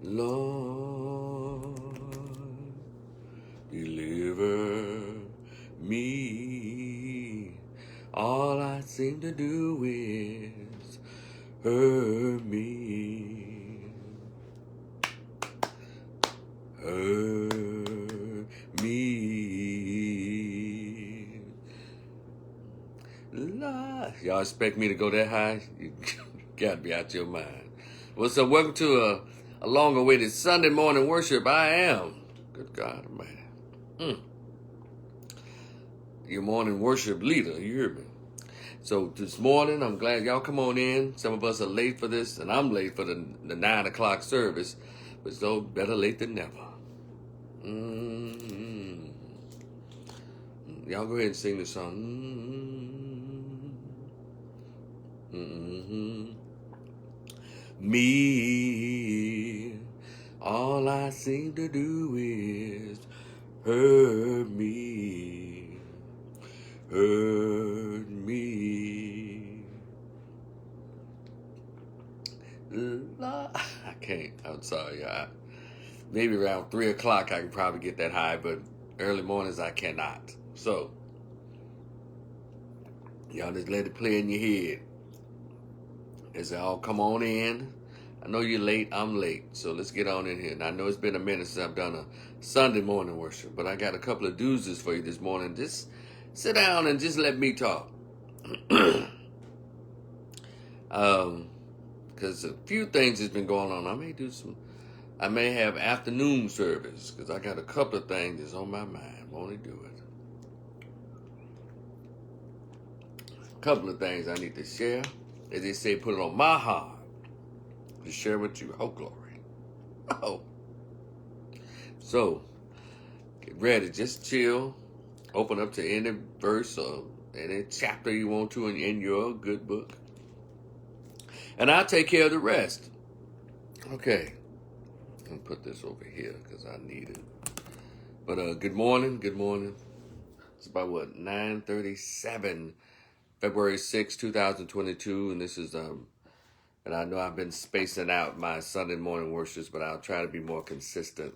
Lord, deliver me. All I seem to do is hurt me. Hurt me. Lord. Y'all expect me to go that high? You gotta be out your mind. Well, so welcome to a long-awaited Sunday morning worship. I am. Good God Almighty. Your morning worship leader, you hear me? So this morning, I'm glad y'all come on in. Some of us are late for this, and I'm late for the 9 o'clock service, but so better late than never. Y'all go ahead and sing this song. Me, all I seem to do is hurt me, hurt me. I can't. I'm sorry. Maybe around 3 o'clock I can probably get that high, but early mornings I cannot. So y'all just let it play in your head. As y'all come on in. I know you're late. I'm late. So let's get on in here. And I know it's been a minute since I've done a Sunday morning worship, but I got a couple of doozies for you this morning. Just sit down and just let me talk. Because a few things has been going on. I may have afternoon service because I got a couple of things that's on my mind. Won't he do it? A couple of things I need to share. As they say, put it on my heart to share with you. Oh, glory. Oh. So, get ready. Just chill. Open up to any verse or any chapter you want to in your good book. And I'll take care of the rest. Okay. I'm going to put this over here because I need it. But good morning. Good morning. It's about, 9:37, February 6, 2022. And this is, and I know I've been spacing out my Sunday morning worships, but I'll try to be more consistent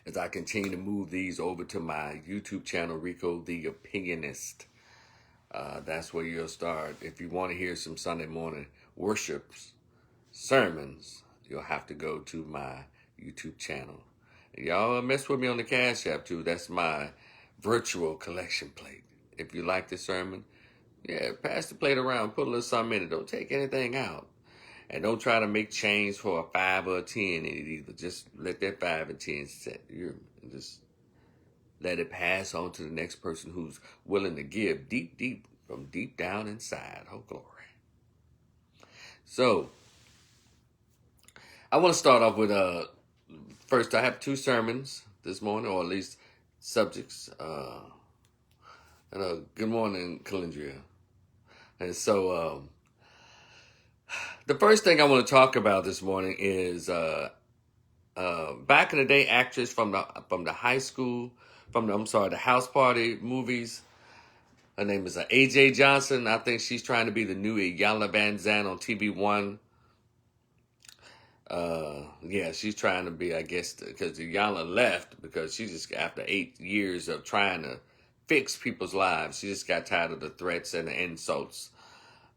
as I continue to move these over to my YouTube channel, Rico the Opinionist. That's where you'll start. If you want to hear some Sunday morning worships, sermons, you'll have to go to my YouTube channel. And y'all mess with me on the Cash App too. That's my virtual collection plate. If you like the sermon, yeah, pass the plate around, put a little something in it. Don't take anything out. And don't try to make change for a 5 or a 10 in it either. Just let that 5 and 10 set. Just let it pass on to the next person who's willing to give deep, from deep down inside. Oh, glory. So, I want to start off with, first, I have 2 sermons this morning, or at least subjects. Good morning, Calendria. And so, the first thing I want to talk about this morning is back in the day, actress from the high school, the house party movies. Her name is A.J. Johnson. I think she's trying to be the new Iyanla Vanzant on TV1. Yeah, she's trying to be, I guess, because Iyanla left because she just, after 8 years of trying to fix people's lives, she just got tired of the threats and the insults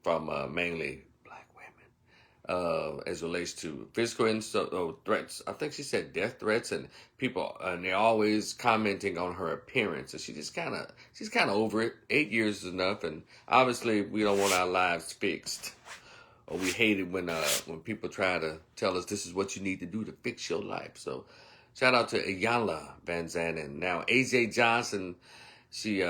from mainly black women as relates to physical threats. I think she said death threats, and people, and they're always commenting on her appearance. And she's kind of over it. 8 years is enough, and obviously we don't want our lives fixed. Or we hate it when people try to tell us this is what you need to do to fix your life. So shout out to Iyanla Vanzant. And now A.J. Johnson, she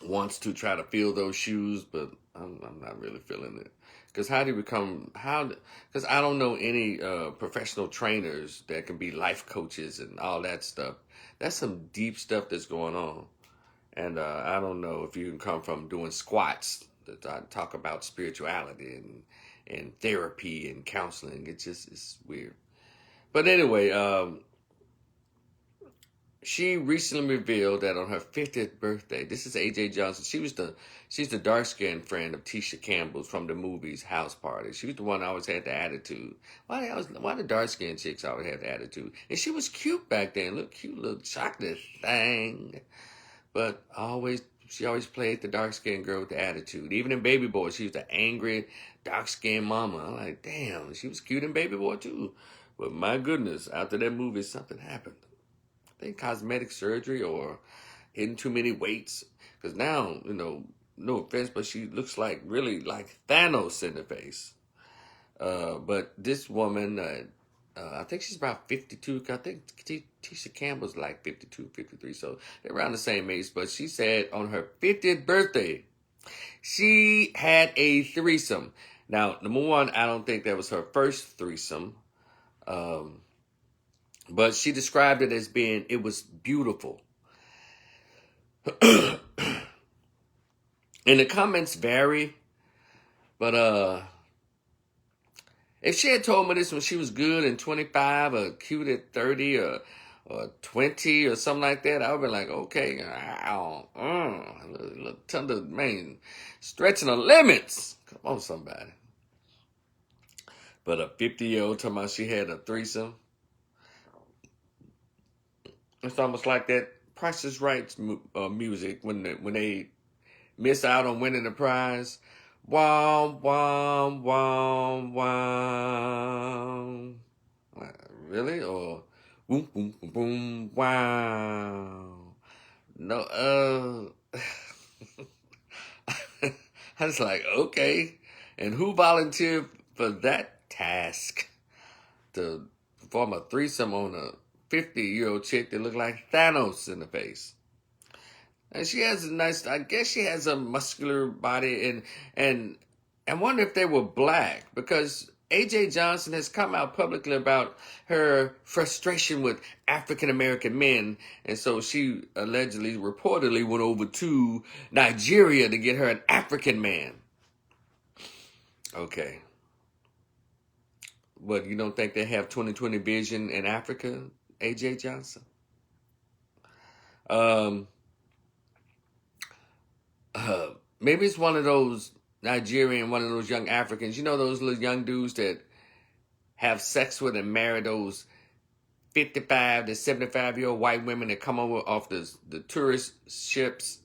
wants to try to fill those shoes, but I'm not really feeling it. Because because I don't know any professional trainers that can be life coaches and all that stuff. That's some deep stuff that's going on. And I don't know if you can come from doing squats that I talk about spirituality and therapy and counseling. It's weird. But anyway, she recently revealed that on her 50th birthday, this is AJ Johnson. She's the dark skinned friend of Tisha Campbell's from the movies House Party. She was the one that always had the attitude. Why the dark skinned chicks always had the attitude? And she was cute back then, look cute little chocolate thing. But she always played the dark skinned girl with the attitude. Even in Baby Boy, she was the angry dark skinned mama. I'm like, damn, she was cute in Baby Boy too. But my goodness, after that movie, something happened. I think cosmetic surgery or hitting too many weights. Because now, no offense, but she looks really like Thanos in the face. But this woman, I think she's about 52. I think Tisha Campbell's like 52, 53. So they're around the same age. But she said on her 50th birthday, she had a threesome. Now, number one, I don't think that was her first threesome. But she described it as it was beautiful. And the comments vary. But if she had told me this when she was good and 25 or cute at 30 or 20 or something like that, I would be like, okay, tender, man, stretching the limits. Come on, somebody. But a 50-year-old talking about she had a threesome. It's almost like that Price is Right music when they miss out on winning the prize. Wow, wow, wow, wow. Really? Or boom, boom, boom, boom, wow. No, I was like, okay. And who volunteered for that task to perform a threesome on a 50-year-old chick that looked like Thanos in the face? And she has I guess she has a muscular body, and I wonder if they were black, because AJ Johnson has come out publicly about her frustration with African-American men, and so she reportedly went over to Nigeria to get her an African man. Okay. But you don't think they have 20/20 vision in Africa, AJ Johnson? Maybe it's one of those Nigerian, one of those young Africans. You know those little young dudes that have sex with and marry those 55 to 75-year-old white women that come over off the tourist ships.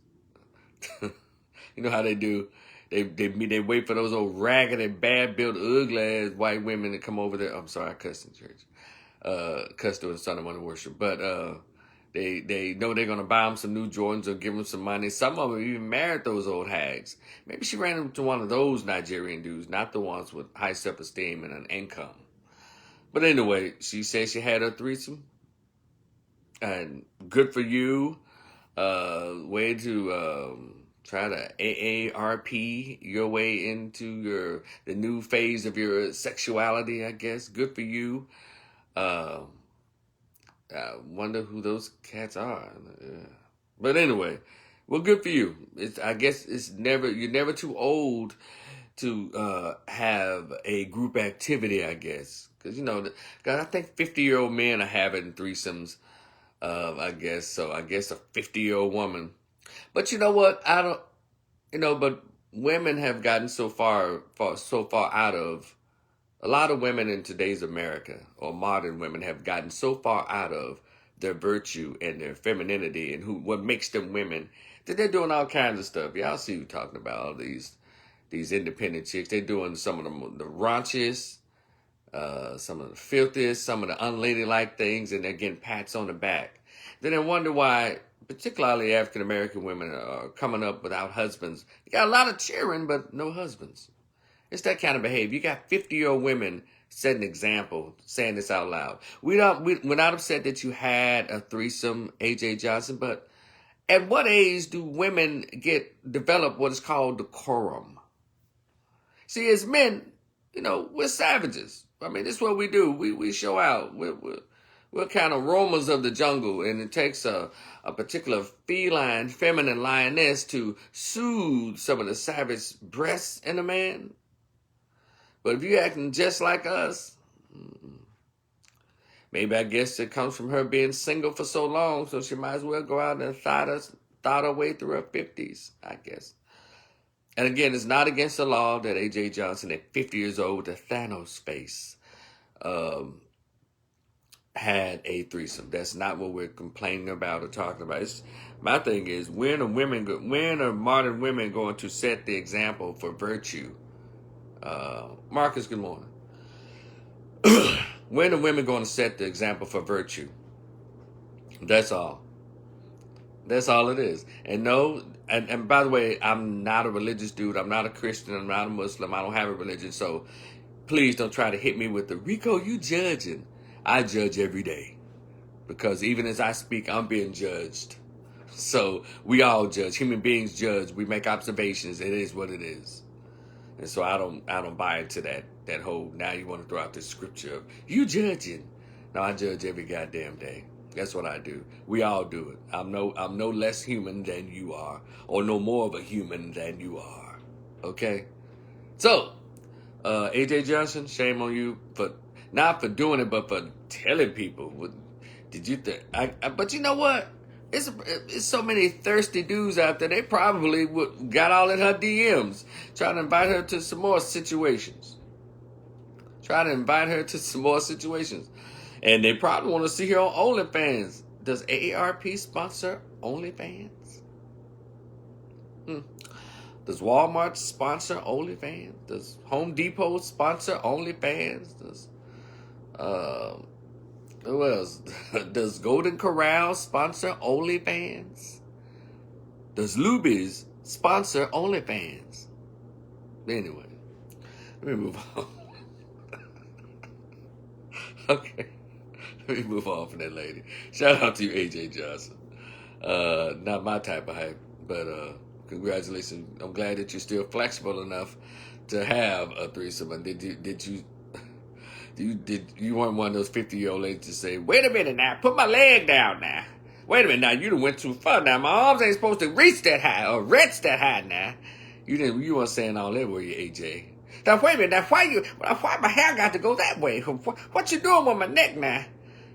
You know how they do. They wait for those old raggedy, bad-built, ugly-ass white women to come over there. I'm sorry, I cussed in church. Cussed during Sunday morning worship. But they know they're going to buy them some new Jordans or give them some money. Some of them even married those old hags. Maybe she ran into one of those Nigerian dudes, not the ones with high self-esteem and an income. But anyway, she said she had her threesome. And good for you. Way to try to AARP your way into the new phase of your sexuality, I guess. Good for you. I wonder who those cats are. But anyway, well, good for you. I guess you're never too old to have a group activity, I guess. Because, I think 50-year-old men are having threesomes, I guess. So I guess a 50-year-old woman. But you know what? But women have gotten so far out of, a lot of women in today's America, or modern women, have gotten so far out of their virtue and their femininity and what makes them women, that they're doing all kinds of stuff. Y'all see who talking about, all these independent chicks. They're doing some of the raunchiest, some of the filthiest, some of the unladylike things, and they're getting pats on the back. Then I wonder why, particularly African-American women, are coming up without husbands. You got a lot of cheering, but no husbands. It's that kind of behavior. You got 50-year-old women setting an example, saying this out loud. We're not upset that you had a threesome, AJ Johnson, but at what age do women develop what is called decorum? See, as men, we're savages. I mean, this is what we do. We show out. We're kind of roamers of the jungle, and it takes a particular feline, feminine lioness to soothe some of the savage breasts in a man. But if you're acting just like us, Maybe I guess it comes from her being single for so long, so she might as well go out and thought her way through her 50s, I guess. And again, it's not against the law that A.J. Johnson, at 50 years old with a Thanos face, had a threesome. That's not what we're complaining about or talking about. My thing is, when are modern women going to set the example for virtue? Marcus, good morning. When are women going to set the example for virtue? That's all. That's all it is. And no, and by the way, I'm not a religious dude. I'm not a Christian. I'm not a Muslim. I don't have a religion. So please don't try to hit me with the Rico, you judging. I judge every day. Because even as I speak, I'm being judged. So we all judge. Human beings judge. We make observations. It is what it is. And so I don't buy into that whole, now you want to throw out this scripture of you judging. No, I judge every goddamn day. That's what I do. We all do it. I'm no less human than you are, or no more of a human than you are. Okay? So, AJ Johnson, shame on you for not for doing it, but for telling people. Did you think? But you know what? It's so many thirsty dudes out there. They probably got all in her DMs, trying to invite her to some more situations. And they probably want to see her on OnlyFans. Does AARP sponsor OnlyFans? Does Walmart sponsor OnlyFans? Does Home Depot sponsor OnlyFans? Does who else? Does Golden Corral sponsor OnlyFans? Does Luby's sponsor OnlyFans? Anyway, let me move on. Okay. Let me move on from that lady. Shout out to you, AJ Johnson. Not my type of hype, but congratulations. I'm glad that you're still flexible enough to have a threesome. And you weren't one of those 50-year-old ladies to say, wait a minute now, put my leg down now. Wait a minute now, you done went too far now. My arms ain't supposed to reach that high or reach that high now. You weren't saying all that, were you, AJ? Now wait a minute, now why my hair got to go that way? What you doing with my neck now?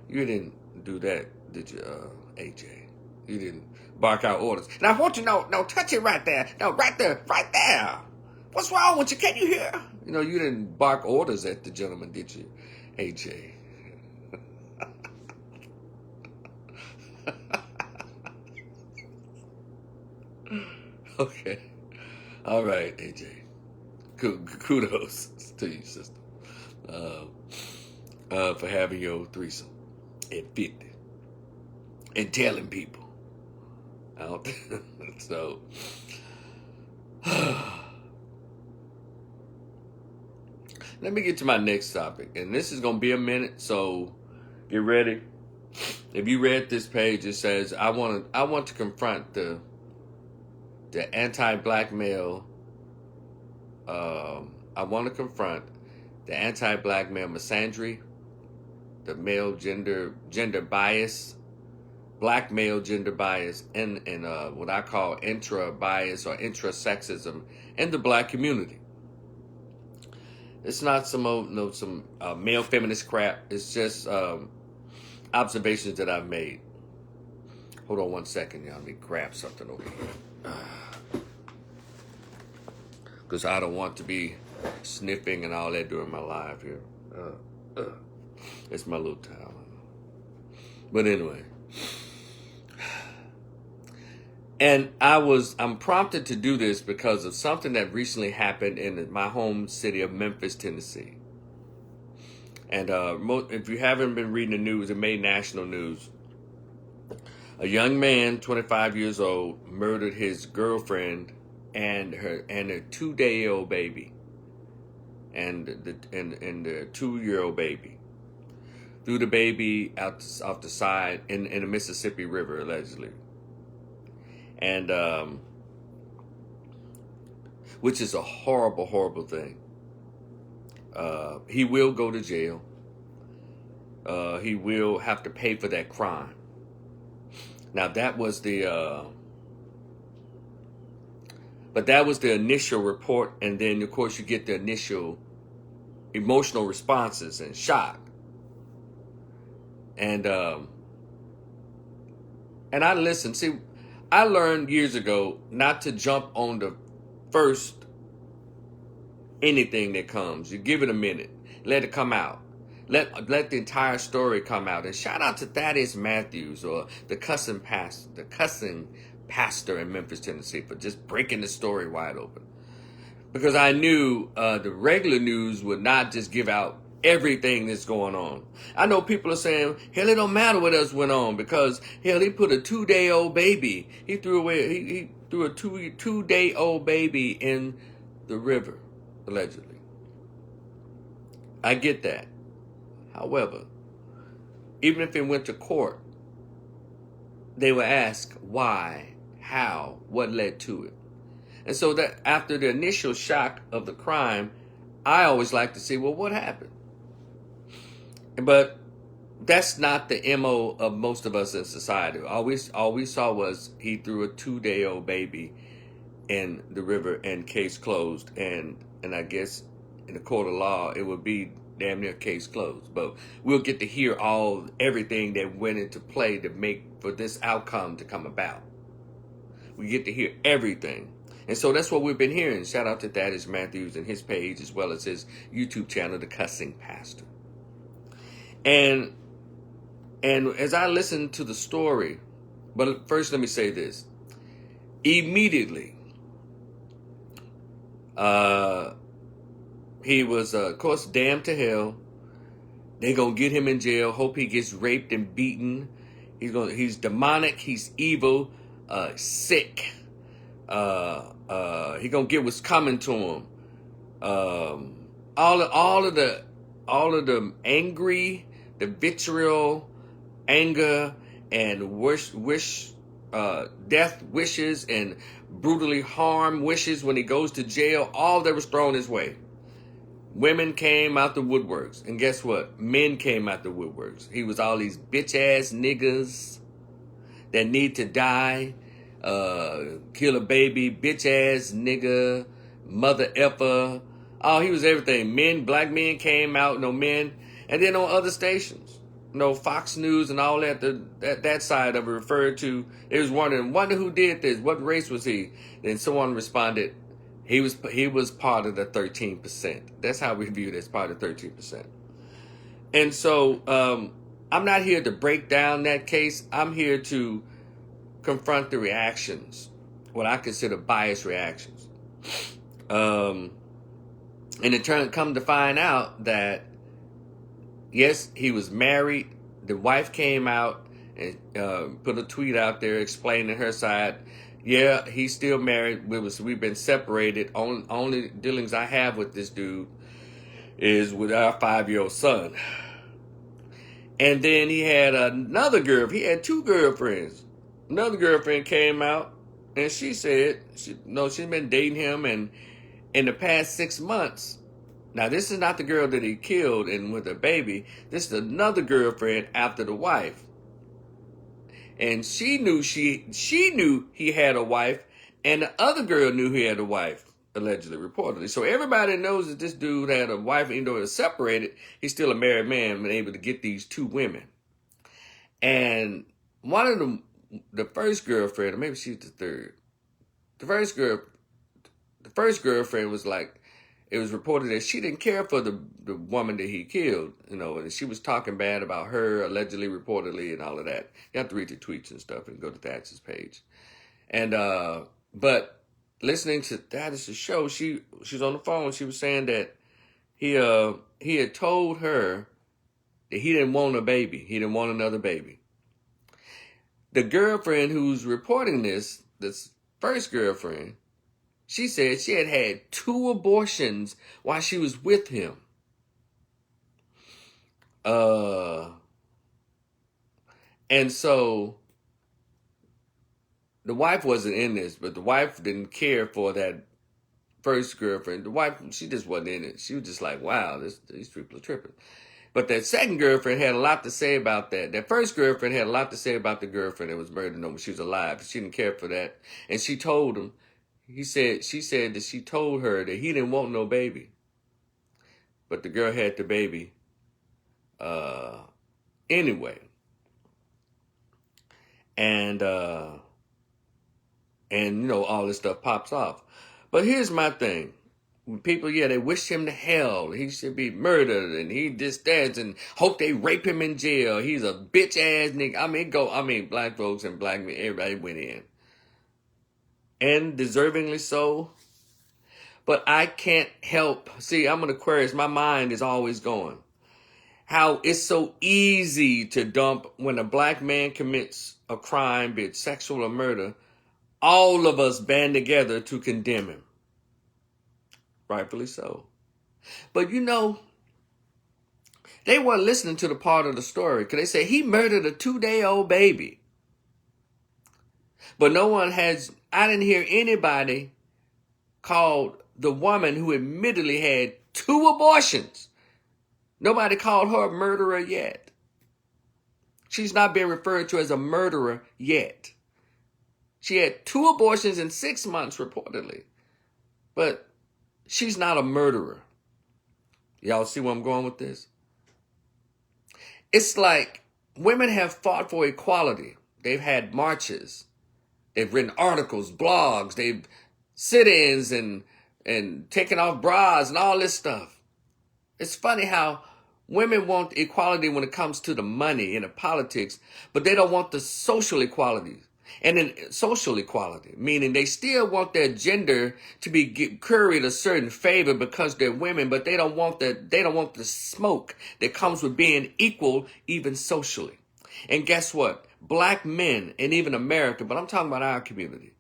You didn't do that, did you, AJ? You didn't bark out orders. Now, won't you know, no, touch it right there. No, right there. What's wrong with you? Can you hear? You didn't bark orders at the gentleman, did you, AJ? Okay. All right, AJ. Kudos to you, sister, for having your threesome at 50 and telling people. So, let me get to my next topic, and this is going to be a minute, so get ready. If you read this page, it says, I want to confront the anti-black male. I want to confront the anti-black male misandry, the male gender bias, black male gender bias, and what I call intra-bias or intra-sexism in the black community. It's not some male feminist crap. It's just observations that I've made. Hold on one second, y'all. Let me grab something over here. Because I don't want to be sniffing and all that during my live here. It's my little towel. But anyway. And I'm prompted to do this because of something that recently happened in my home city of Memphis, Tennessee. And if you haven't been reading the news, it made national news. A young man, 25 years old, murdered his girlfriend and her 2-day-old baby, and the 2-year-old baby. Threw the baby off the side in the Mississippi River, allegedly. And which is a horrible, horrible thing. He will go to jail. He will have to pay for that crime. Now that was the initial report, and then of course you get the initial emotional responses and shock. And I listened. See, I learned years ago not to jump on the first anything that comes. You give it a minute. Let it come out. Let the entire story come out. And shout out to Thaddeus Matthews, or the cussing pastor in Memphis, Tennessee, for just breaking the story wide open. Because I knew the regular news would not just give out everything that's going on. I know people are saying, hell, it don't matter what else went on, because hell, he put a 2-day-old baby. He threw a 2-day-old baby in the river, allegedly. I get that. However, even if it went to court, they would ask why, how, what led to it. And so that after the initial shock of the crime, I always like to see, well, what happened? But that's not the MO of most of us in society. All we saw was he threw a 2-day-old baby in the river and case closed. And I guess in the court of law, it would be damn near case closed. But we'll get to hear everything that went into play to make for this outcome to come about. We get to hear everything. And so that's what we've been hearing. Shout out to Thaddeus Matthews and his page, as well as his YouTube channel, The Cussing Pastor. And as I listened to the story, but first let me say this. Immediately, he was, of course, damned to hell. They're going to get him in jail. Hope he gets raped and beaten. He's demonic. He's evil, sick. He going to get what's coming to him. All of the angry, the vitriol, anger, and death wishes and brutally harm wishes when he goes to jail, all that was thrown his way. Women came out the woodworks. And guess what? Men came out the woodworks. He was all these bitch-ass niggas that need to die, kill a baby, bitch-ass nigga, mother effer. Oh, he was everything. Black men came out, men. And then on other stations, Fox News and all that side of it referred to, it was wonder who did this, what race was he? Then someone responded, he was part of the 13%. That's how we view it, as part of 13%. And so I'm not here to break down that case. I'm here to confront the reactions, what I consider biased reactions. And it come to find out that, yes, he was married. The wife came out and put a tweet out there explaining her side. Yeah, he's still married. We've been separated. Only dealings I have with this dude is with our 5-year-old son. And then he had another girl. He had 2 girlfriends. Another girlfriend came out and she said, she's been dating him, and in the past 6 months. Now, this is not the girl that he killed and with a baby. This is another girlfriend after the wife. And she knew he had a wife, and the other girl knew he had a wife, allegedly, reportedly. So everybody knows that this dude had a wife, even though it was separated, he's still a married man and able to get these 2 women. And one of them, the first girlfriend, or maybe she's the third, the first girlfriend was like, it was reported that she didn't care for the woman that he killed, and she was talking bad about her, allegedly, reportedly, and all of that. You have to read the tweets and stuff and go to Thaddeus' page. And, but listening to Thaddeus' show, she's on the phone. She was saying that he had told her that he didn't want a baby. He didn't want another baby. The girlfriend who's reporting this first girlfriend, she said she had 2 abortions while she was with him. And so the wife wasn't in this, but the wife didn't care for that first girlfriend. The wife, she just wasn't in it. She was just like, wow, these people are tripping. But that second girlfriend had a lot to say about that. That first girlfriend had a lot to say about the girlfriend that was murdered when she was alive. She didn't care for that. And she told him, she said that she told her that he didn't want no baby. But the girl had the baby anyway. and all this stuff pops off. But here's my thing. People, they wish him to hell. He should be murdered, and he just that, and hope they rape him in jail. He's a bitch ass nigga. Black folks and black men, everybody went in, and deservingly so. But I can't help. See, I'm an Aquarius. My mind is always going. How it's so easy to dump when a black man commits a crime, be it sexual or murder. All of us band together to condemn him. Rightfully so. But they weren't listening to the part of the story, because they say he murdered a 2-day-old baby. But I didn't hear anybody call the woman who admittedly had 2 abortions. Nobody called her a murderer yet. She's not being referred to as a murderer yet. She had 2 abortions in 6 months, reportedly. But she's not a murderer. Y'all see where I'm going with this? It's like women have fought for equality. They've had marches. They've written articles, blogs. They've sit-ins and taken off bras and all this stuff. It's funny how women want equality when it comes to the money and the politics, but they don't want the social equality. And then social equality, meaning they still want their gender to be curried a certain favor because they're women, but they don't want the smoke that comes with being equal, even socially. And guess what? Black men, and even America, but I'm talking about our community,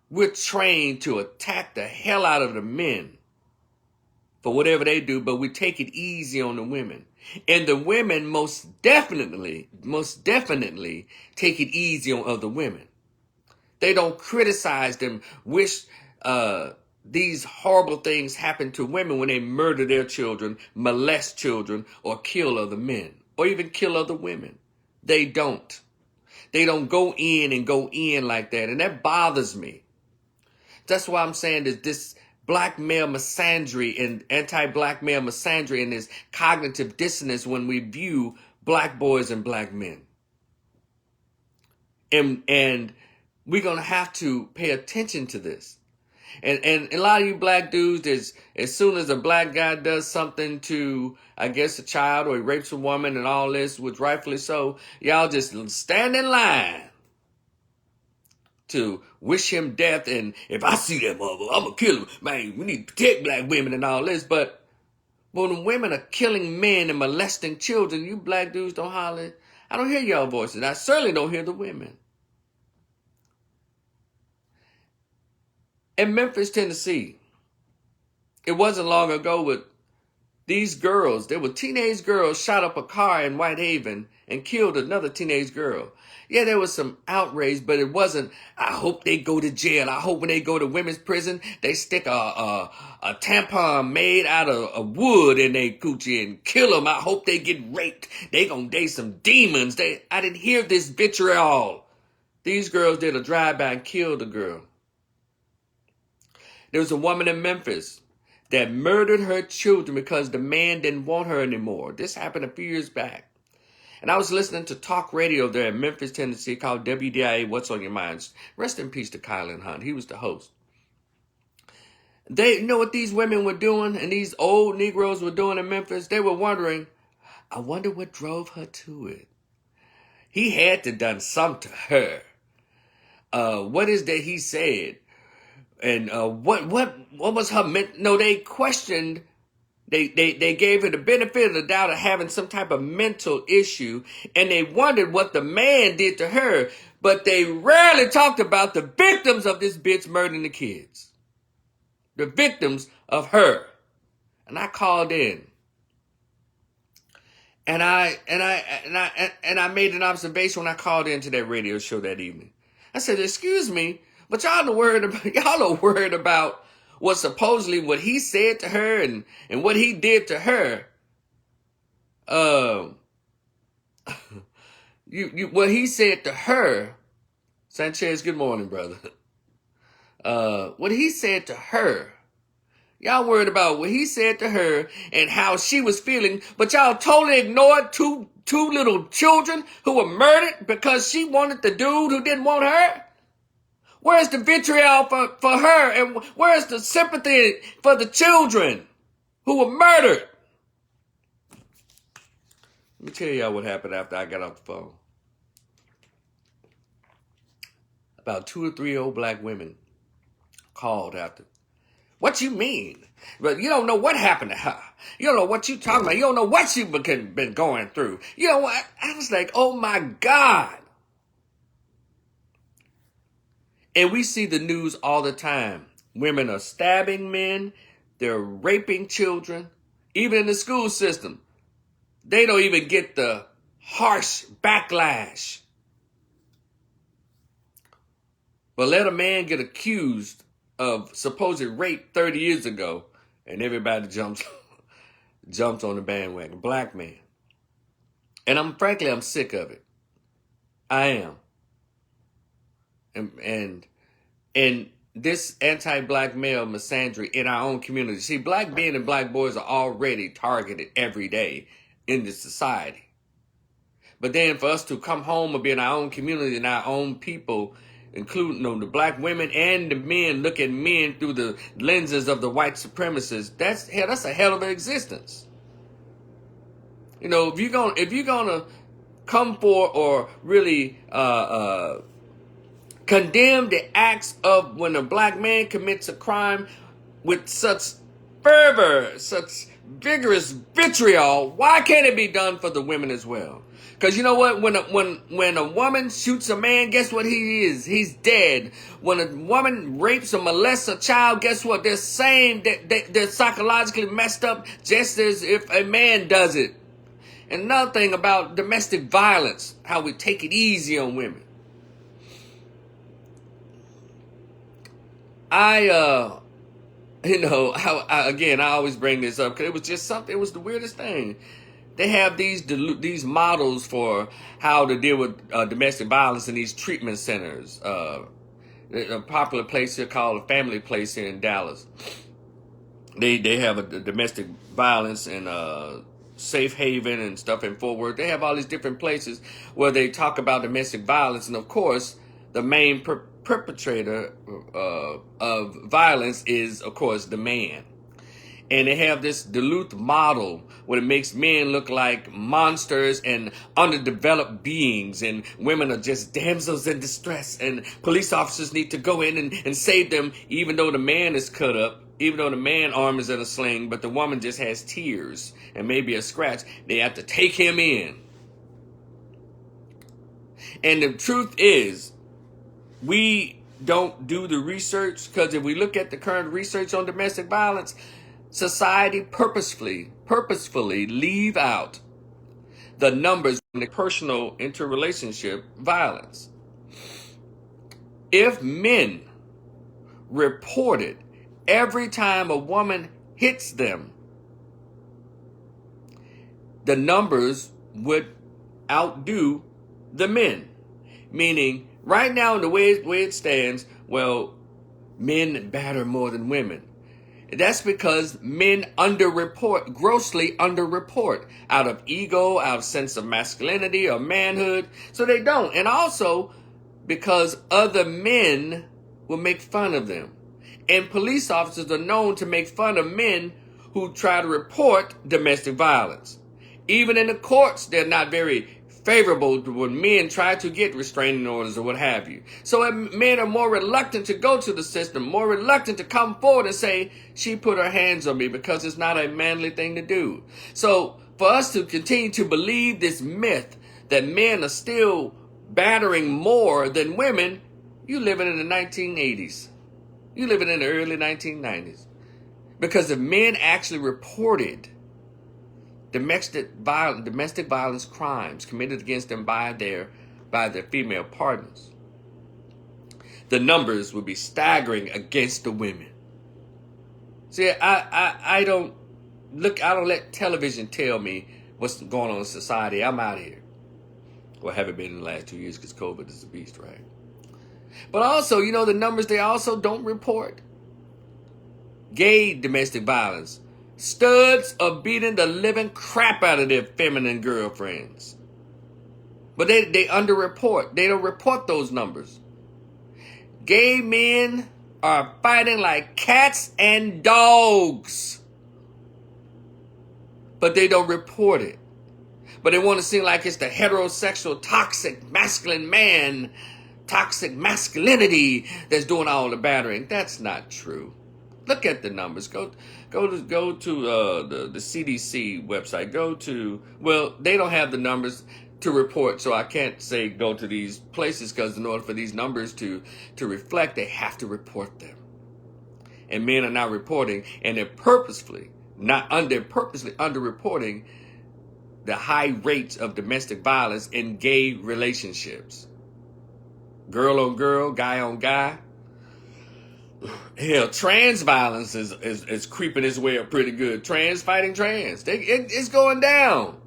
we're trained to attack the hell out of the men for whatever they do, but we take it easy on the women. And the women most definitely take it easy on other women. They don't criticize them, wish these horrible things happen to women when they murder their children, molest children, or kill other men, or even kill other women. They don't. They don't go in like that, and that bothers me. That's why I'm saying that this black male misandry and anti-black male misandry and this cognitive dissonance when we view black boys and black men. And we're going to have to pay attention to this. And a lot of you black dudes, as soon as a black guy does something to, I guess, a child, or he rapes a woman and all this, which rightfully so, y'all just stand in line to wish him death. And if I see that mother, I'm going to kill him. Man, we need to protect black women and all this. But when women are killing men and molesting children, you black dudes don't holler. I don't hear y'all voices. I certainly don't hear the women. In Memphis, Tennessee, it wasn't long ago with these girls. There were teenage girls shot up a car in Whitehaven and killed another teenage girl. Yeah, there was some outrage, but it wasn't, I hope they go to jail. I hope when they go to women's prison, they stick a tampon made out of wood in their coochie and kill them. I hope they get raped. They some demons. I didn't hear this vitriol. These girls did a drive-by and killed a girl. There was a woman in Memphis that murdered her children because the man didn't want her anymore. This happened a few years back. And I was listening to talk radio there in Memphis, Tennessee, called WDIA, What's on Your Minds. Rest in peace to Kylan Hunt. He was the host. You know what these women were doing and these old Negroes were doing in Memphis? They were wondering, I wonder what drove her to it. He had to done something to her. What is that he said? And what was her no, they questioned, they gave her the benefit of the doubt of having some type of mental issue, and they wondered what the man did to her, but they rarely talked about the victims of this bitch murdering the kids. The victims of her. And I called in. And I made an observation when I called into that radio show that evening. I said, excuse me, but y'all are worried about what supposedly what he said to her and what he did to her. What he said to her, Sanchez, good morning, brother. What he said to her, Y'all worried about what he said to her and how she was feeling, but y'all totally ignored two little children who were murdered because she wanted the dude who didn't want her. Where's the vitriol for her, and where's the sympathy for the children who were murdered? Let me tell y'all what happened after I got off the phone. About 2 or 3 old black women called after. What you mean? But you don't know what happened to her. You don't know what you talking about. You don't know what she been going through. You know what? I was like, oh my God. And we see the news all the time. Women are stabbing men. They're raping children. Even in the school system. They don't even get the harsh backlash. But let a man get accused of supposed rape 30 years ago, and everybody jumps on the bandwagon. Black man. And I'm sick of it. I am. And this anti-black male misandry in our own community. See, black men and black boys are already targeted every day in this society. But then for us to come home and be in our own community and our own people, including the black women and the men, look at men through the lenses of the white supremacists, that's a hell of an existence. If you're gonna come for or really condemn the acts of when a black man commits a crime with such fervor, such vigorous vitriol, why can't it be done for the women as well? Because you know what? When a woman shoots a man, guess what he is? He's dead. When a woman rapes or molests a child, guess what? They're psychologically messed up just as if a man does it. And another thing about domestic violence, how we take it easy on women. I always bring this up because it was just something. It was the weirdest thing. They have these models for how to deal with domestic violence in these treatment centers. A popular place here called a Family Place here in Dallas. They have a domestic violence and Safe Haven and stuff in Fort Worth. They have all these different places where they talk about domestic violence, and of course, the main perpetrator of violence is, of course, the man. And they have this Duluth model where it makes men look like monsters and underdeveloped beings, and women are just damsels in distress, and police officers need to go in and save them, even though the man is cut up, even though the man arm is in a sling, but the woman just has tears and maybe a scratch. They have to take him in. And the truth is, we don't do the research, because if we look at the current research on domestic violence, society purposefully leave out the numbers in the personal interrelationship violence. If men reported every time a woman hits them, the numbers would outdo the men. Meaning, right now, the way it stands, men batter more than women. That's because men grossly underreport, out of ego, out of sense of masculinity or manhood. So they don't. And also because other men will make fun of them. And police officers are known to make fun of men who try to report domestic violence. Even in the courts, they're not very favorable to when men try to get restraining orders or what have you. So men are more reluctant to go to the system, more reluctant to come forward and say, she put her hands on me, because it's not a manly thing to do. So for us to continue to believe this myth that men are still battering more than women, you living in the 1980s. You living in the early 1990s. Because if men actually reported domestic violence crimes committed against them by their female partners, the numbers would be staggering against the women. See, I don't let television tell me what's going on in society. I'm out of here. Well, I haven't been in the last 2 years because COVID is a beast, right? But also, the numbers they also don't report. gay domestic violence. Studs are beating the living crap out of their feminine girlfriends. But they underreport. They don't report those numbers. Gay men are fighting like cats and dogs. But they don't report it. But they want to seem like it's the heterosexual, toxic, masculine man, toxic masculinity that's doing all the battering. That's not true. Look at the numbers. Go to the CDC website. Well, they don't have the numbers to report, so I can't say go to these places, because in order for these numbers to reflect, they have to report them. And men are not reporting, and they're purposely underreporting the high rates of domestic violence in gay relationships. Girl on girl, guy on guy. Hell, trans violence is creeping its way up pretty good. Trans fighting trans. It's going down.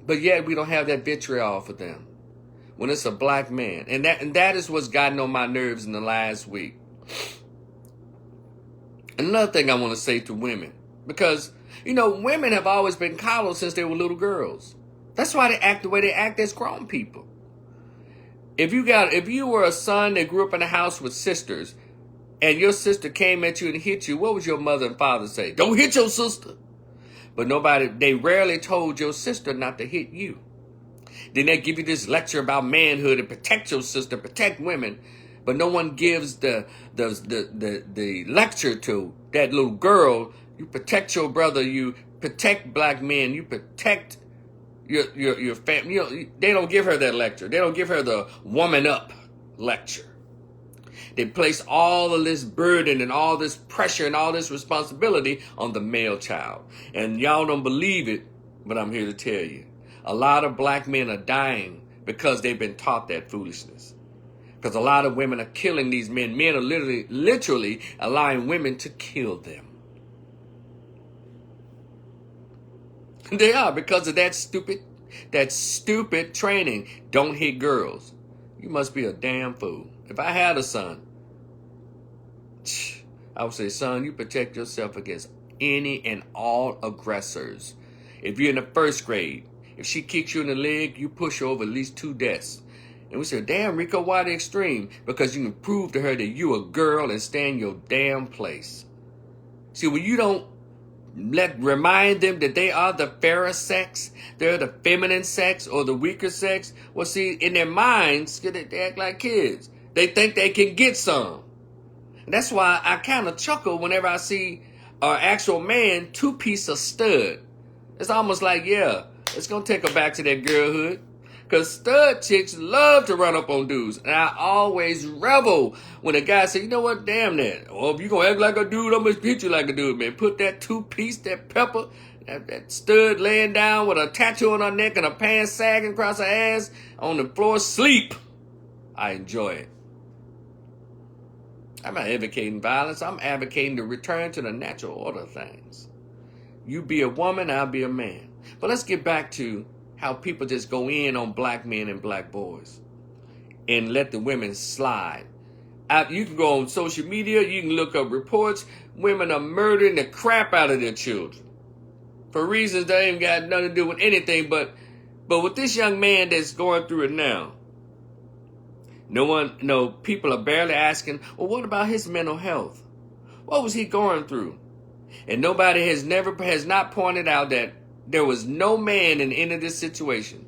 But yet we don't have that vitriol for them when it's a black man. And that is what's gotten on my nerves in the last week. Another thing I want to say to women, because, women have always been coddled since they were little girls. That's why they act the way they act as grown people. If you were a son that grew up in a house with sisters, and your sister came at you and hit you, what would your mother and father say? Don't hit your sister. But they rarely told your sister not to hit you. Then they give you this lecture about manhood and protect your sister, protect women. But no one gives the lecture to that little girl. You protect your brother, you protect black men, you protect your family. They don't give her that lecture. They don't give her the woman up lecture. They place all of this burden and all this pressure and all this responsibility on the male child. And y'all don't believe it, but I'm here to tell you. A lot of black men are dying because they've been taught that foolishness. Because a lot of women are killing these men. Men are literally allowing women to kill them. They are, because of that stupid training. Don't hit girls. You must be a damn fool. If I had a son, I would say, son, you protect yourself against any and all aggressors. If you're in the first grade, if she kicks you in the leg, you push her over at least 2 desks. And we say, damn, Rico, why the extreme? Because you can prove to her that you a girl and stay in your damn place. See, when you don't remind them that they are the fairer sex, they're the feminine sex or the weaker sex, well, see, in their minds, they act like kids. They think they can get some. And that's why I kind of chuckle whenever I see an actual man two-piece a stud. It's almost like, yeah, it's going to take her back to that girlhood. Because stud chicks love to run up on dudes. And I always revel when a guy say, you know what, damn that. Or if you going to act like a dude, I'm going to treat you like a dude, man. Put that two-piece, that pepper, that stud laying down with a tattoo on her neck and a pants sagging across her ass on the floor, sleep. I enjoy it. I'm not advocating violence. I'm advocating the return to the natural order of things. You be a woman, I'll be a man. But let's get back to how people just go in on black men and black boys and let the women slide. You can go on social media, you can look up reports. Women are murdering the crap out of their children for reasons that ain't got nothing to do with anything. But with this young man that's going through it now, people are barely asking, well, what about his mental health? What was he going through? And nobody has not pointed out that there was no man in any of this situation.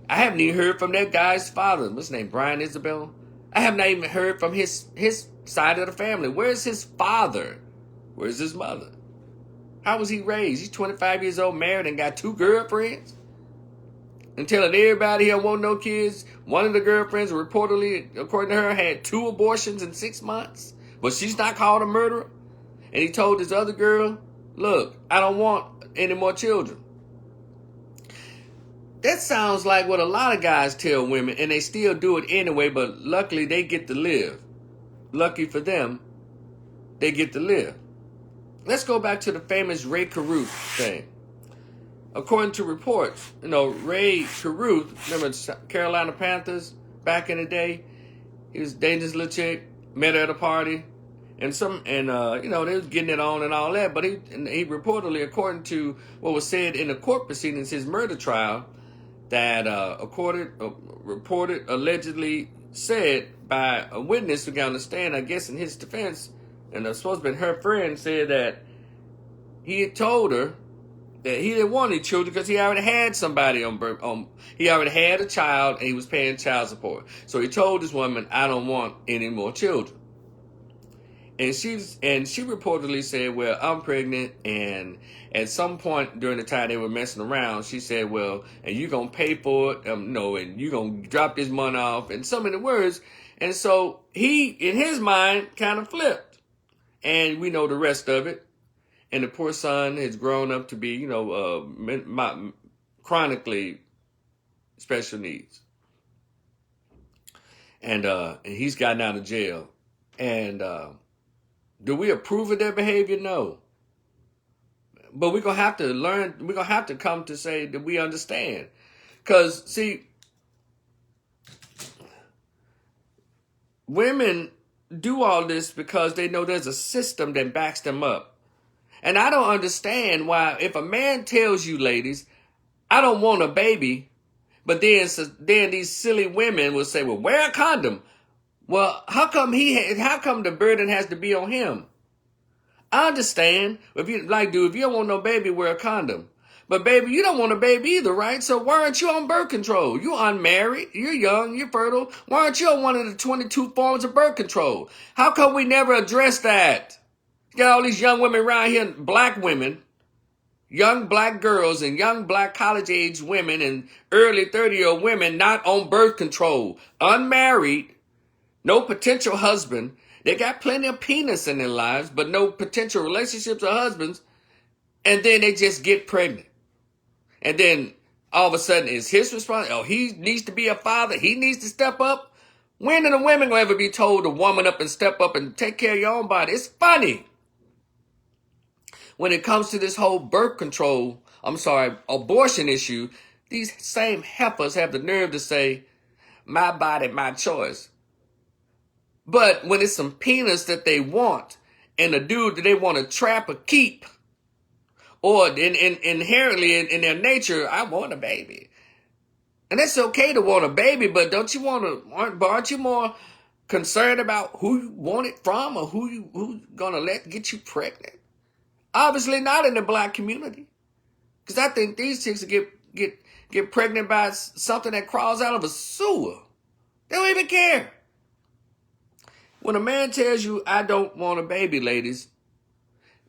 I haven't even heard from that guy's father. What's his name? Brian Isabel? I have not even heard from his side of the family. Where's his father? Where's his mother? How was he raised? He's 25 years old, married, and got 2 girlfriends? And telling everybody he don't want no kids. One of the girlfriends reportedly, according to her, had 2 abortions in 6 months. But she's not called a murderer. And he told this other girl, look, I don't want any more children. That sounds like what a lot of guys tell women, and they still do it anyway, but luckily they get to live. Lucky for them, they get to live. Let's go back to the famous Ray Caruth thing. According to reports, Ray Caruth, remember Carolina Panthers back in the day? He was dating this little chick, met her at a party, you know, they was getting it on and all that. But he reportedly, according to what was said in the court proceedings, his murder trial, that reported allegedly said by a witness who got on the stand, I guess in his defense, and it's supposed to be her friend, said that he had told her that he didn't want any children because he already had somebody he already had a child and he was paying child support. So he told this woman, I don't want any more children. And she reportedly said, well, I'm pregnant, and at some point during the time they were messing around, she said, well, and you're going to pay for it, no, and you're going to drop this money off, and so many words. And so he, in his mind, kind of flipped. And we know the rest of it. And the poor son has grown up to be, you know, chronically special needs. And he's gotten out of jail. And do we approve of their behavior? No. But we're going to have to learn, we're going to have to come to say that we understand. Because, see, women do all this because they know there's a system that backs them up. And I don't understand why, if a man tells you, ladies, I don't want a baby, but then these silly women will say, well, wear a condom. Well, how come the burden has to be on him? I understand. If you don't want no baby, wear a condom. But baby, you don't want a baby either, right? So why aren't you on birth control? You're unmarried, you're young, you're fertile. Why aren't you on one of the 22 forms of birth control? How come we never address that? You got all these young women around here, black women, young black girls and young black college-age women and early 30-year-old women not on birth control, unmarried, no potential husband. They got plenty of penis in their lives, but no potential relationships or husbands. And then they just get pregnant. And then all of a sudden it's his responsibility. Oh, he needs to be a father. He needs to step up. When are the women going to ever be told to woman up and step up and take care of your own body? It's funny. When it comes to this whole abortion issue, these same heifers have the nerve to say, my body, my choice. But when it's some penis that they want and a dude that they want to trap or keep, or inherently in their nature, I want a baby. And it's okay to want a baby, but aren't you more concerned about who you want it from or who's going to get you pregnant? Obviously not in the black community. Because I think these chicks get pregnant by something that crawls out of a sewer. They don't even care. When a man tells you, I don't want a baby, ladies,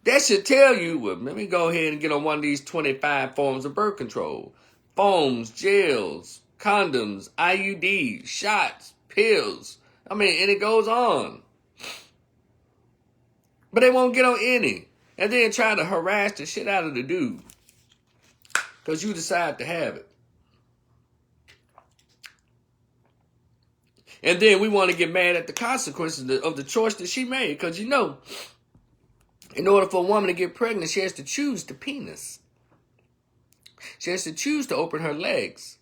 that should tell you, well, let me go ahead and get on one of these 25 forms of birth control. Foams, gels, condoms, IUDs, shots, pills. And it goes on. But they won't get on any. And then try to harass the shit out of the dude. Because you decide to have it. And then we want to get mad at the consequences of the choice that she made. Because in order for a woman to get pregnant, she has to choose the penis. She has to choose to open her legs.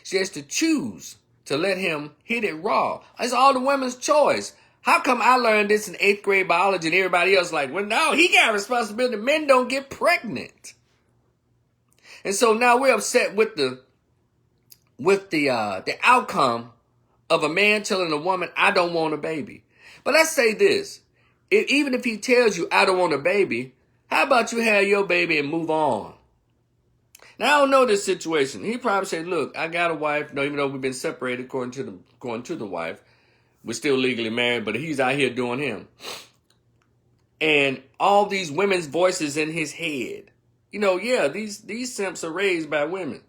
She has to choose to let him hit it raw. It's all the women's choice. How come I learned this in 8th grade biology and everybody else well, no, he got responsibility. Men don't get pregnant. And so now we're upset with the outcome of a man telling a woman, I don't want a baby. But let's say this. Even if he tells you, I don't want a baby, how about you have your baby and move on? Now, I don't know this situation. He probably said, look, I got a wife. No, even though we've been separated according to the wife. We're still legally married, but he's out here doing him. And all these women's voices in his head. These simps are raised by women.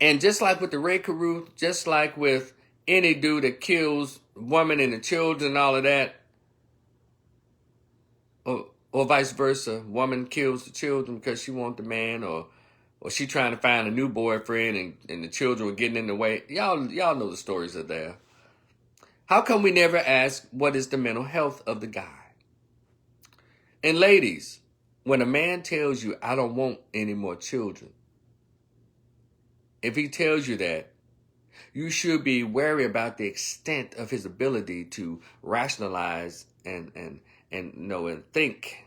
And just like with the Ray Carew, just like with any dude that kills women and the children and all of that, or vice versa, woman kills the children because she wants the man, or she trying to find a new boyfriend and the children were getting in the way. Y'all know the stories are there. How come we never ask what is the mental health of the guy? And ladies, when a man tells you, I don't want any more children, if he tells you that, You should be wary about the extent of his ability to rationalize and think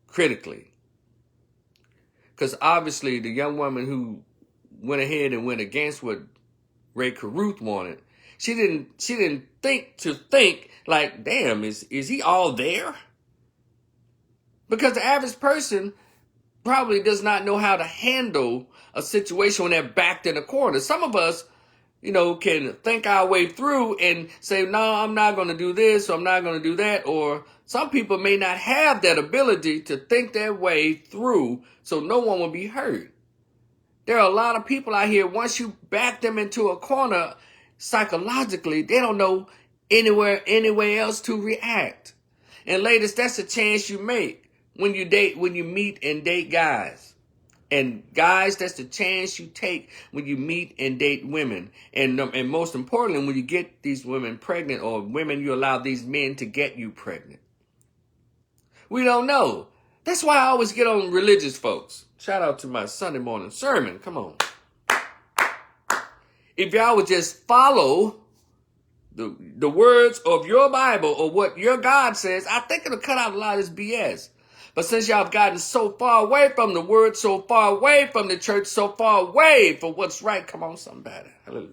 critically. Because obviously the young woman who went ahead and went against what Ray Caruth wanted, she didn't think like, damn, is he all there? Because the average person probably does not know how to handle a situation when they're backed in a corner. Some of us, can think our way through and say, no, I'm not going to do this, or I'm not going to do that. Or some people may not have that ability to think their way through so no one will be hurt. There are a lot of people out here, once you back them into a corner, psychologically, they don't know anywhere else to react. And ladies, that's a chance you make when you meet and date guys. And guys, that's the chance you take when you meet and date women. And most importantly, when you get these women pregnant, or women, you allow these men to get you pregnant. We don't know. That's why I always get on religious folks. Shout out to my Sunday morning sermon. Come on. If y'all would just follow the words of your Bible or what your God says, I think it'll cut out a lot of this BS. But since y'all have gotten so far away from the word, so far away from the church, so far away from what's right, come on, somebody. Hallelujah.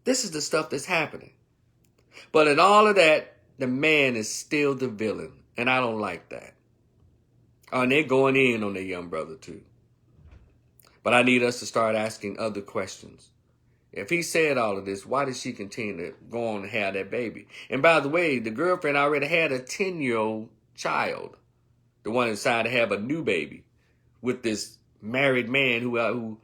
This is the stuff that's happening. But in all of that, the man is still the villain. And I don't like that. And they're going in on their young brother too. But I need us to start asking other questions. If he said all of this, why did she continue to go on and have that baby? And by the way, the girlfriend already had a 10-year-old child. The one decided to have a new baby with this married man who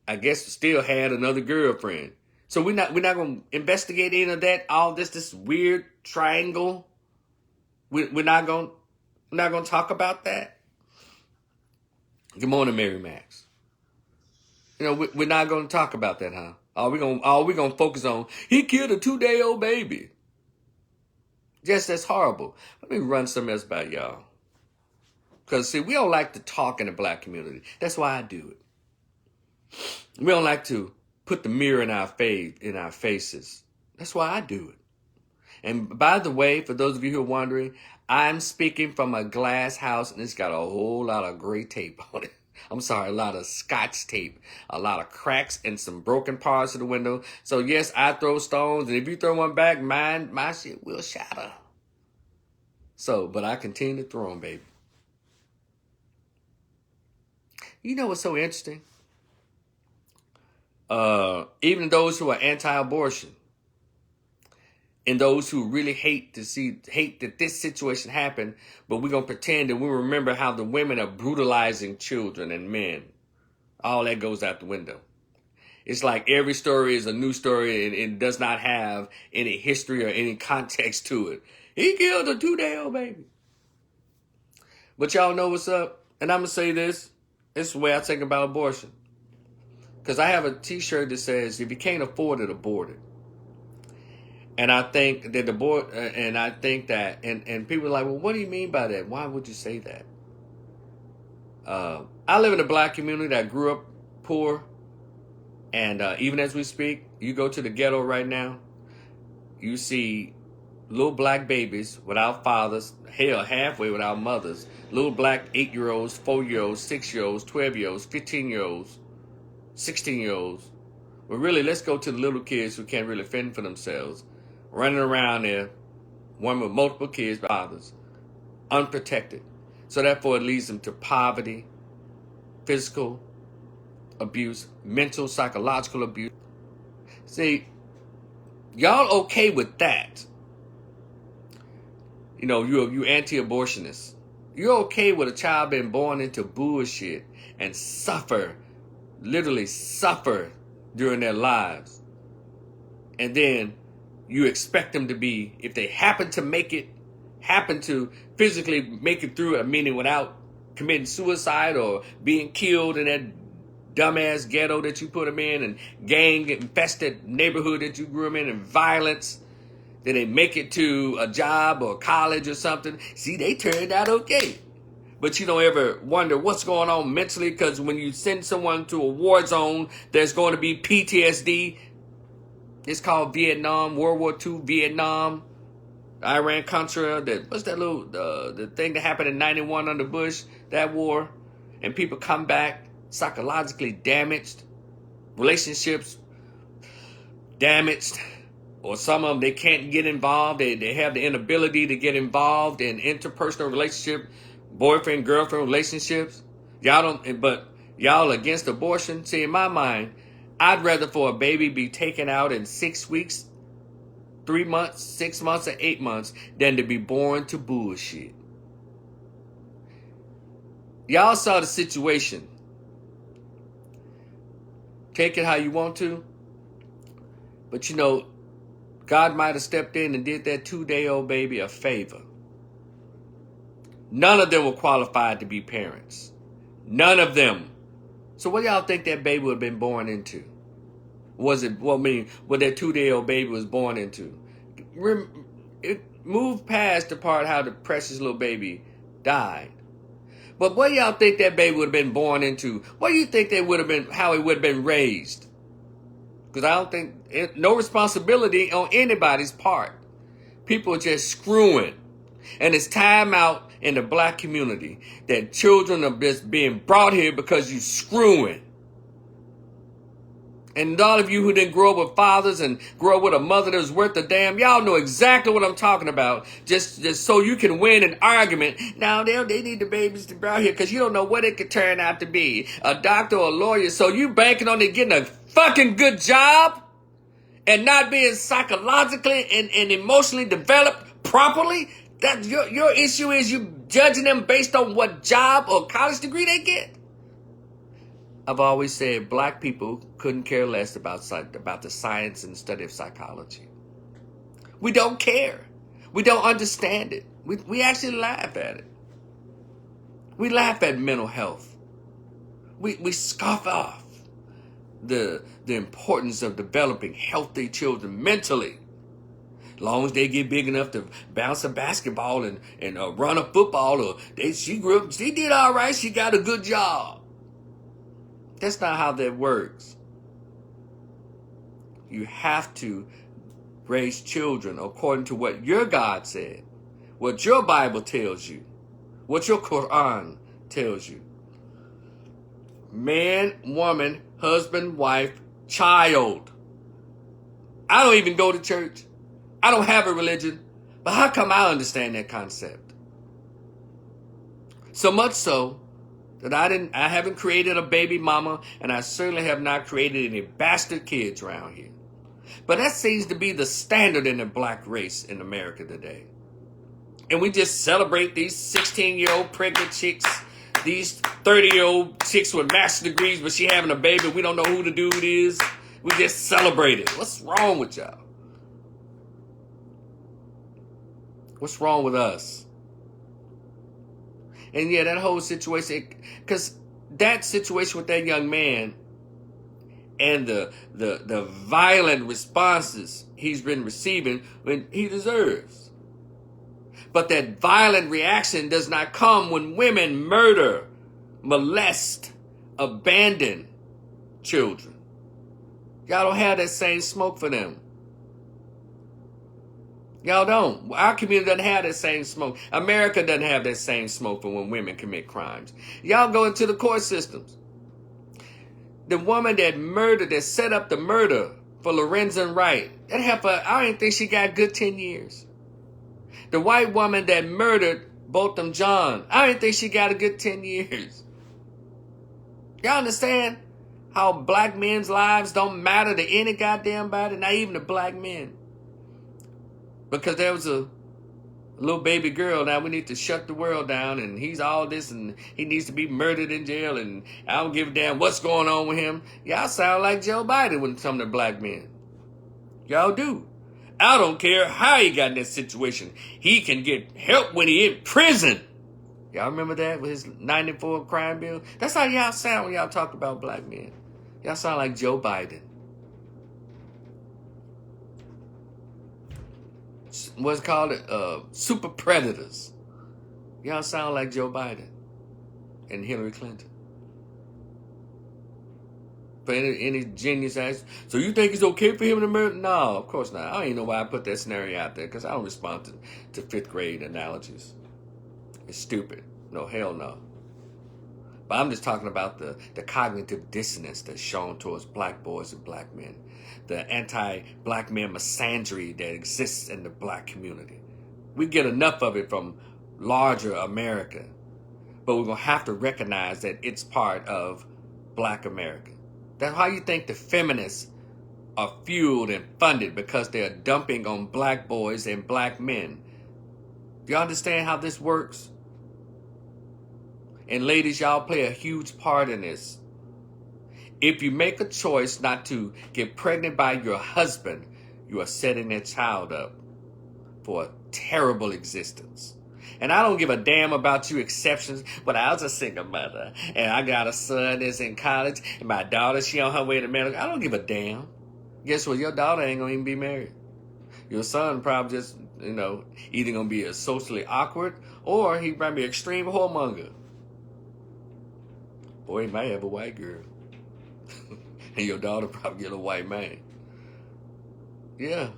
I guess still had another girlfriend. So we're not going to investigate any of that. All this weird triangle. We're not going to talk about that. Good morning, Mary Max. We're not going to talk about that, huh? All we're going to focus on, he killed a 2-day-old baby. Yes, that's horrible. Let me run something else by y'all. Because, see, we don't like to talk in the black community. That's why I do it. We don't like to put the mirror in our faces. That's why I do it. And by the way, for those of you who are wondering, I'm speaking from a glass house, and it's got a whole lot of gray tape on it. I'm sorry, a lot of Scotch tape, a lot of cracks and some broken parts of the window. So yes, I throw stones, and if you throw one back, my shit will shatter. So, but I continue to throw them, baby. You know what's so interesting? Even those who are anti-abortion, and those who really hate that this situation happened, but we're going to pretend that we remember how the women are brutalizing children and men. All that goes out the window. It's like every story is a new story, and it does not have any history or any context to it. He killed a 2-day-old baby. But y'all know what's up. And I'm going to say this. This is the way I think about abortion. Because I have a t-shirt that says, if you can't afford it, abort it. And I think that and people are like, well, what do you mean by that? Why would you say that? I live in a black community that grew up poor. And even as we speak, you go to the ghetto right now, you see little black babies without fathers, hell, halfway without mothers. Little black 8-year-olds, 4-year-olds, 6-year-olds, 12-year-olds, 15-year-olds, 16-year-olds. But really, let's go to the little kids who can't really fend for themselves. Running around there, one with multiple kids, fathers, unprotected. So therefore, it leads them to poverty, physical abuse, mental, psychological abuse. See, y'all okay with that? You anti-abortionists. You're okay with a child being born into bullshit and literally suffer during their lives. And then you expect them to be, if they happen to physically make it through, meaning without committing suicide or being killed in that dumbass ghetto that you put them in, and gang-infested neighborhood that you grew them in, and violence, then they make it to a job or college or something. See, they turned out okay. But you don't ever wonder what's going on mentally, because when you send someone to a war zone, there's going to be PTSD. It's called Vietnam, World War II, Vietnam, Iran Contra. What's that little the thing that happened in '91 under Bush? That war, and people come back psychologically damaged, relationships damaged, or some of them they can't get involved. They have the inability to get involved in interpersonal relationship, boyfriend girlfriend relationships. But y'all against abortion. See, in my mind, I'd rather for a baby be taken out in 6 weeks, 3 months, 6 months, or 8 months than to be born to bullshit. Y'all saw the situation. Take it how you want to. But you know, God might have stepped in and did that 2-day-old baby a favor. None of them were qualified to be parents. None of them. So what y'all think that baby would have been born into? What that 2-day-old baby was born into? It moved past the part how the precious little baby died. But what y'all think that baby would have been born into? What do you think they would have been, how it would have been raised? Because I don't think, no responsibility on anybody's part. People are just screwing. And it's time out in the black community that children are just being brought here because you screwing. And all of you who didn't grow up with fathers and grow up with a mother that was worth a damn, y'all know exactly what I'm talking about. Just so you can win an argument. Now, they need the babies to be out here because you don't know what it could turn out to be. A doctor or a lawyer. So you banking on it getting a fucking good job and not being psychologically and emotionally developed properly? That your issue is you judging them based on what job or college degree they get? I've always said black people couldn't care less about the science and study of psychology. We don't care. We don't understand it. We actually laugh at it. We laugh at mental health. We scoff off the importance of developing healthy children mentally. As long as they get big enough to bounce a basketball and run a football, or she did all right, she got a good job. That's not how that works. You have to raise children according to what your God said, what your Bible tells you, what your Quran tells you. Man, woman, husband, wife, child. I don't even go to church. I don't have a religion. But how come I understand that concept? So much so that I haven't created a baby mama, and I certainly have not created any bastard kids around here. But that seems to be the standard in the black race in America today. And we just celebrate these 16-year-old pregnant chicks, these 30-year-old chicks with master's degrees, but she having a baby. We don't know who the dude is. We just celebrate it. What's wrong with y'all? What's wrong with us? And yeah, that whole situation, because that situation with that young man and the violent responses he's been receiving, when he deserves. But that violent reaction does not come when women murder, molest, abandon children. Y'all don't have that same smoke for them. Y'all don't. Our community doesn't have that same smoke. America doesn't have that same smoke for when women commit crimes. Y'all go into the court systems. The woman that set up the murder for Lorenzen Wright, that heifer, I don't even think she got a good 10 years. The white woman that murdered Botham Jean, I don't even think she got a good 10 years. Y'all understand how black men's lives don't matter to any goddamn body, not even the black men? Because there was a little baby girl, now we need to shut the world down, and he's all this, and he needs to be murdered in jail, and I don't give a damn what's going on with him. Y'all sound like Joe Biden when it comes to black men. Y'all do. I don't care how he got in that situation. He can get help when he in prison. Y'all remember that with his 94 crime bill? That's how y'all sound when y'all talk about black men. Y'all sound like Joe Biden. What's called super predators. Y'all sound like Joe Biden. and Hillary Clinton. For any genius asks, so you think it's okay for him to murder? No, of course not. I don't even know why I put that scenario out there because I don't respond to fifth grade analogies. It's stupid. No, hell no. But I'm just talking about the cognitive dissonance that's shown towards black boys and black men. The anti-black men misandry that exists in the black community. We get enough of it from larger America. But we're going to have to recognize that it's part of black America. That's how you think the feminists are fueled and funded, because they're dumping on black boys and black men. Do you understand how this works? And ladies, y'all play a huge part in this. If you make a choice not to get pregnant by your husband, you are setting that child up for a terrible existence. And I don't give a damn about you exceptions, but I was a single mother, and I got a son that's in college, and my daughter, she on her way to medical. I don't give a damn. Guess what? Your daughter ain't gonna even be married. Your son probably just, either gonna be a socially awkward, or he might be an extreme whoremonger. Or he might have a white girl. And your daughter probably get a white man. Yeah.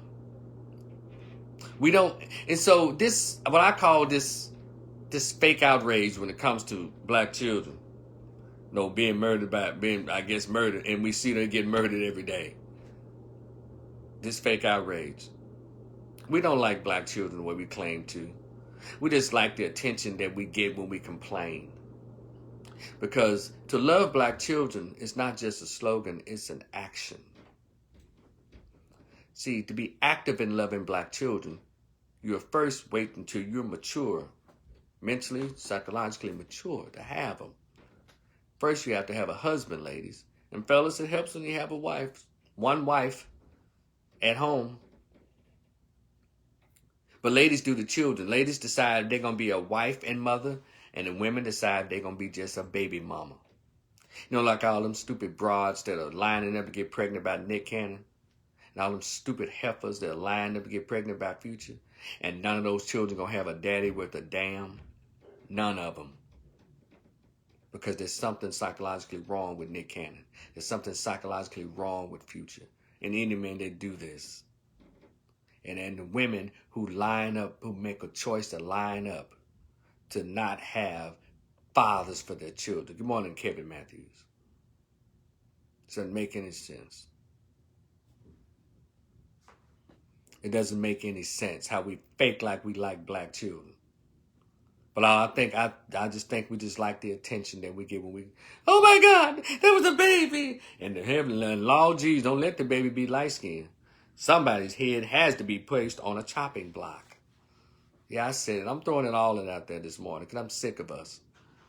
We don't, and so this, what I call this fake outrage when it comes to black children, being murdered murdered, and we see them get murdered every day. This fake outrage. We don't like black children the way we claim to. We just like the attention that we get when we complain. Because to love black children is not just a slogan, it's an action. See, to be active in loving black children, you first wait until you're mature, mentally, psychologically mature to have them. First, you have to have a husband, ladies. And fellas, it helps when you have a wife, one wife at home. But ladies do the children. Ladies decide they're going to be a wife and mother, and the women decide they're going to be just a baby mama. Like all them stupid broads that are lining up to get pregnant by Nick Cannon, and all them stupid heifers that are lining up to get pregnant by Future, and none of those children going to have a daddy worth a damn. None of them. Because there's something psychologically wrong with Nick Cannon. There's something psychologically wrong with Future. And any men that do this. And the women who line up, who make a choice to line up to not have fathers for their children. Good morning, Kevin Matthews. It doesn't make any sense. It doesn't make any sense how we fake like we like black children. But I just think we just like the attention that we get when we, oh my God, there was a baby. And the heavenly law, geez, don't let the baby be light skinned. Somebody's head has to be placed on a chopping block. Yeah, I said it. I'm throwing it all out there this morning because I'm sick of us.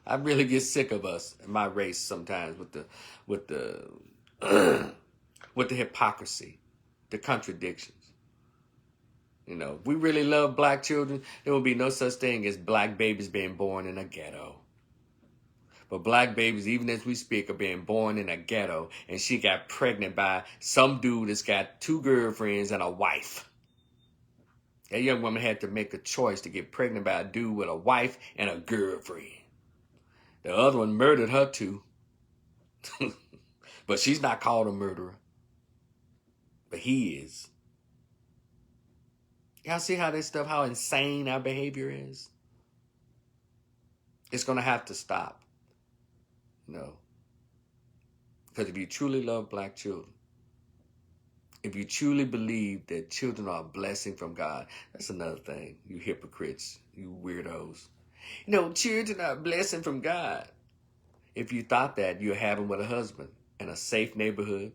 I really get sick of us and my race sometimes with the hypocrisy, the contradictions. If we really love black children, there will be no such thing as black babies being born in a ghetto. But black babies, even as we speak, are being born in a ghetto, and she got pregnant by some dude that's got 2 girlfriends and a wife. That young woman had to make a choice to get pregnant by a dude with a wife and a girlfriend. The other one murdered her too. But she's not called a murderer. But he is. Y'all see how how insane our behavior is? It's going to have to stop. Because if you truly love black children, if you truly believe that children are a blessing from God, that's another thing, you hypocrites, you weirdos. Children are a blessing from God. If you thought that, you're having with a husband in a safe neighborhood,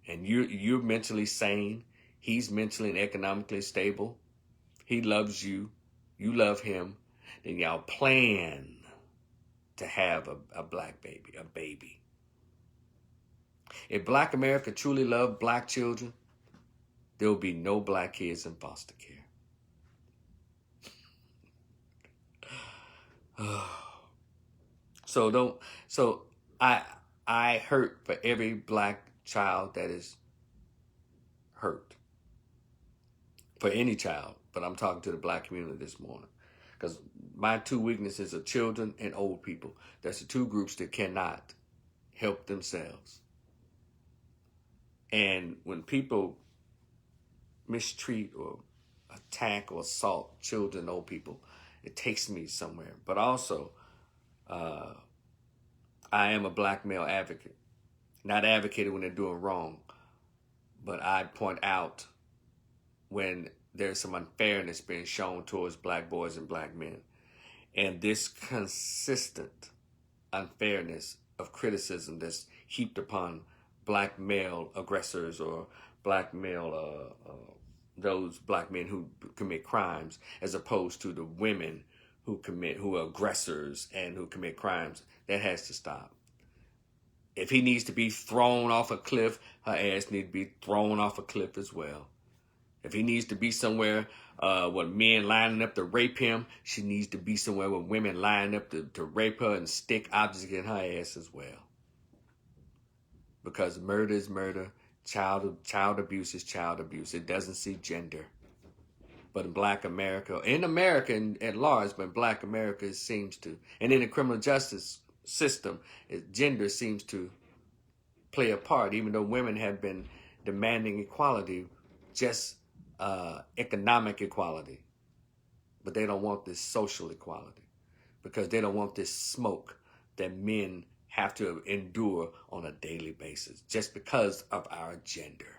and you're mentally sane, he's mentally and economically stable, he loves you, you love him, then y'all plan to have a black baby, a baby. If black America truly loved black children, there will be no black kids in foster care. So I hurt for every black child that is hurt. For any child, but I'm talking to the black community this morning. Because my two weaknesses are children and old people. That's the two groups that cannot help themselves. And when people mistreat or attack or assault children and old people, it takes me somewhere. But also, I am a black male advocate. Not advocating when they're doing wrong, but I point out when there's some unfairness being shown towards black boys and black men. And this consistent unfairness of criticism that's heaped upon black male aggressors or black male, those black men who commit crimes, as opposed to the women who are aggressors and who commit crimes, that has to stop. If he needs to be thrown off a cliff, her ass needs to be thrown off a cliff as well. If he needs to be somewhere with men lining up to rape him, she needs to be somewhere with women lining up to rape her and stick objects in her ass as well. Because murder is murder, child abuse is child abuse. It doesn't see gender. But in black America, at large, but in black America it seems to, and in the criminal justice system, gender seems to play a part, even though women have been demanding equality, just economic equality. But they don't want this social equality because they don't want this smoke that men have to endure on a daily basis just because of our gender.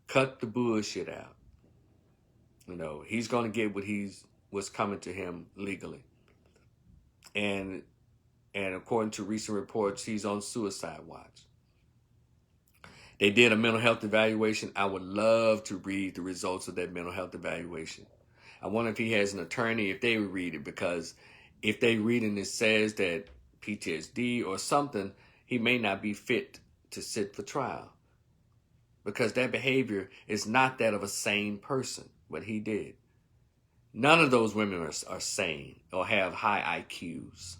Cut the bullshit out. You know, he's going to get what's coming to him legally. And according to recent reports, he's on suicide watch. They did a mental health evaluation. I would love to read the results of that mental health evaluation. I wonder if he has an attorney, if they would read it, because if they read it and it says that PTSD or something, he may not be fit to sit for trial. Because that behavior is not that of a sane person, what he did. None of those women are sane or have high IQs.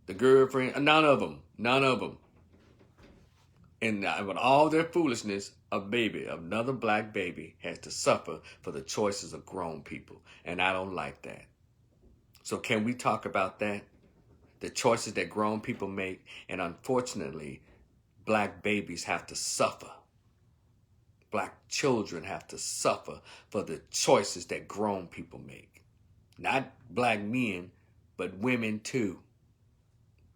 The girlfriend, none of them. And with all their foolishness, another black baby has to suffer for the choices of grown people. And I don't like that. So can we talk about that? The choices that grown people make. And unfortunately, black babies have to suffer. Black children have to suffer for the choices that grown people make. Not black men, but women too.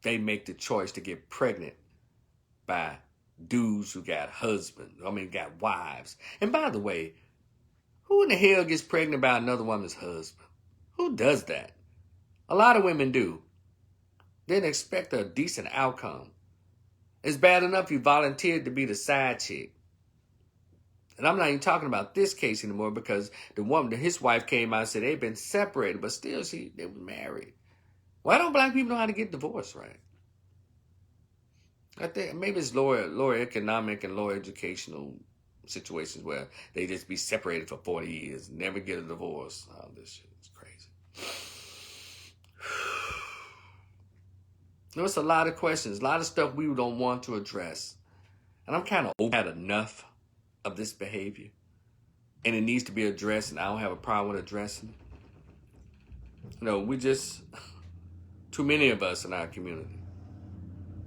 They make the choice to get pregnant by dudes who got wives. And by the way, who in the hell gets pregnant by another woman's husband? Who does that? A lot of women do. They didn't expect a decent outcome. It's bad enough you volunteered to be the side chick. And I'm not even talking about this case anymore because his wife came out and said they've been separated, but still they were married. Why don't black people know how to get divorced right? I think maybe it's lower economic and lower educational situations where they just be separated for 40 years, never get a divorce. Oh, this shit is crazy. There's a lot of questions, a lot of stuff we don't want to address. And I'm kind of had enough of this behavior. And it needs to be addressed, and I don't have a problem with addressing it. You know, too many of us in our community,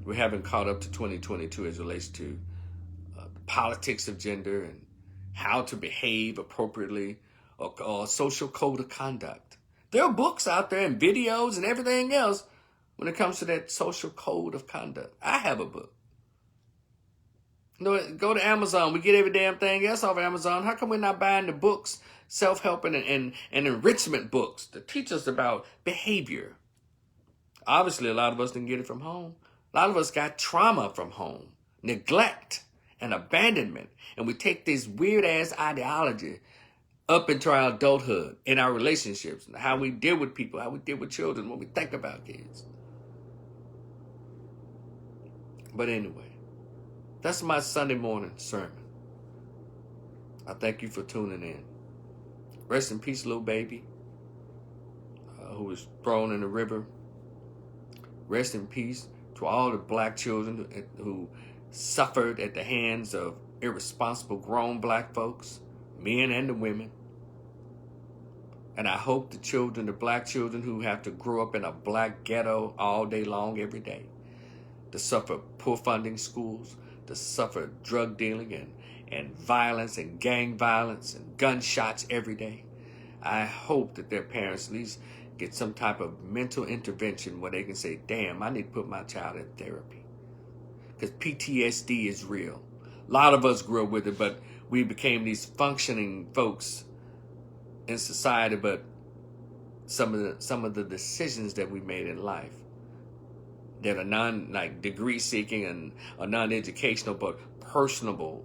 we haven't caught up to 2022 as it relates to the politics of gender and how to behave appropriately or social code of conduct. There are books out there and videos and everything else when it comes to that social code of conduct. I have a book. You know, go to Amazon. We get every damn thing else off of Amazon. How come we're not buying the books, self-help and enrichment books that teach us about behavior? Obviously, a lot of us didn't get it from home. A lot of us got trauma from home, neglect and abandonment. And we take this weird-ass ideology up into our adulthood, in our relationships, and how we deal with people, how we deal with children, what we think about kids. But anyway, that's my Sunday morning sermon. I thank you for tuning in. Rest in peace, little baby, who was thrown in the river. Rest in peace to all the black children who suffered at the hands of irresponsible grown black folks, men and the women. And I hope the children, the black children who have to grow up in a black ghetto all day long, every day, to suffer poor funding schools, to suffer drug dealing and violence and gang violence and gunshots every day. I hope that their parents at least get some type of mental intervention where they can say, damn, I need to put my child in therapy. Because PTSD is real. A lot of us grew up with it, but we became these functioning folks in society, but some of the decisions that we made in life that are degree seeking and are non-educational, but personal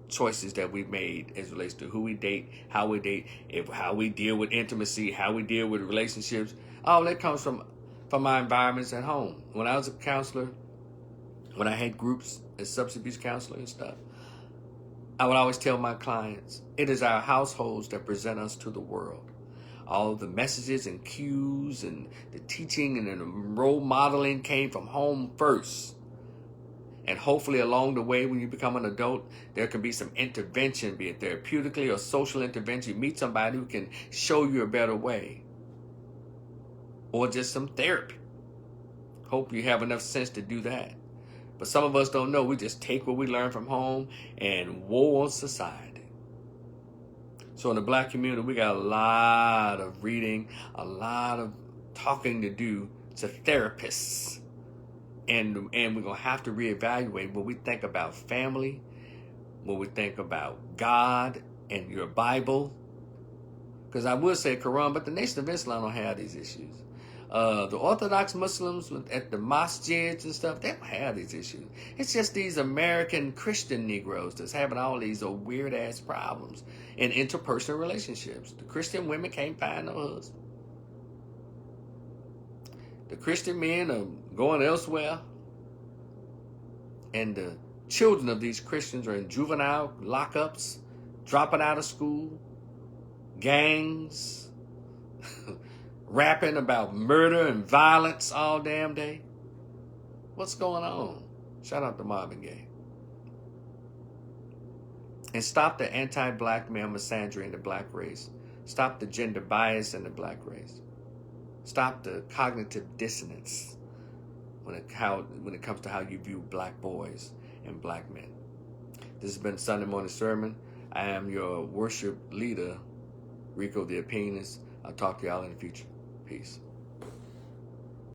choices that we made as relates to who we date, how we date, how we deal with intimacy, how we deal with relationships. All that comes from my environments at home. When I was a counselor, when I had groups as substance abuse counselor and stuff, I would always tell my clients, it is our households that present us to the world. All of the messages and cues and the teaching and the role modeling came from home first. And hopefully along the way, when you become an adult, there can be some intervention, be it therapeutically or social intervention. You meet somebody who can show you a better way. Or just some therapy. Hope you have enough sense to do that. But some of us don't know. We just take what we learn from home and woe on society. So in the black community, we got a lot of reading, a lot of talking to do to therapists. And we're going to have to reevaluate what we think about family, what we think about God and your Bible. Because I would say Quran, but the Nation of Islam don't have these issues. The Orthodox Muslims at the masjids and stuff, they don't have these issues. It's just these American Christian Negroes that's having all these weird-ass problems in interpersonal relationships. The Christian women can't find no husband. The Christian men are going elsewhere. And the children of these Christians are in juvenile lockups, dropping out of school, gangs, rapping about murder and violence all damn day. What's going on? Shout out to Marvin Gaye. And stop the anti-black male misandry in the black race. Stop the gender bias in the black race. Stop the cognitive dissonance when it comes to how you view black boys and black men. This has been Sunday Morning Sermon. I am your worship leader, Rico the Opinionist. I'll talk to y'all in the future. Peace.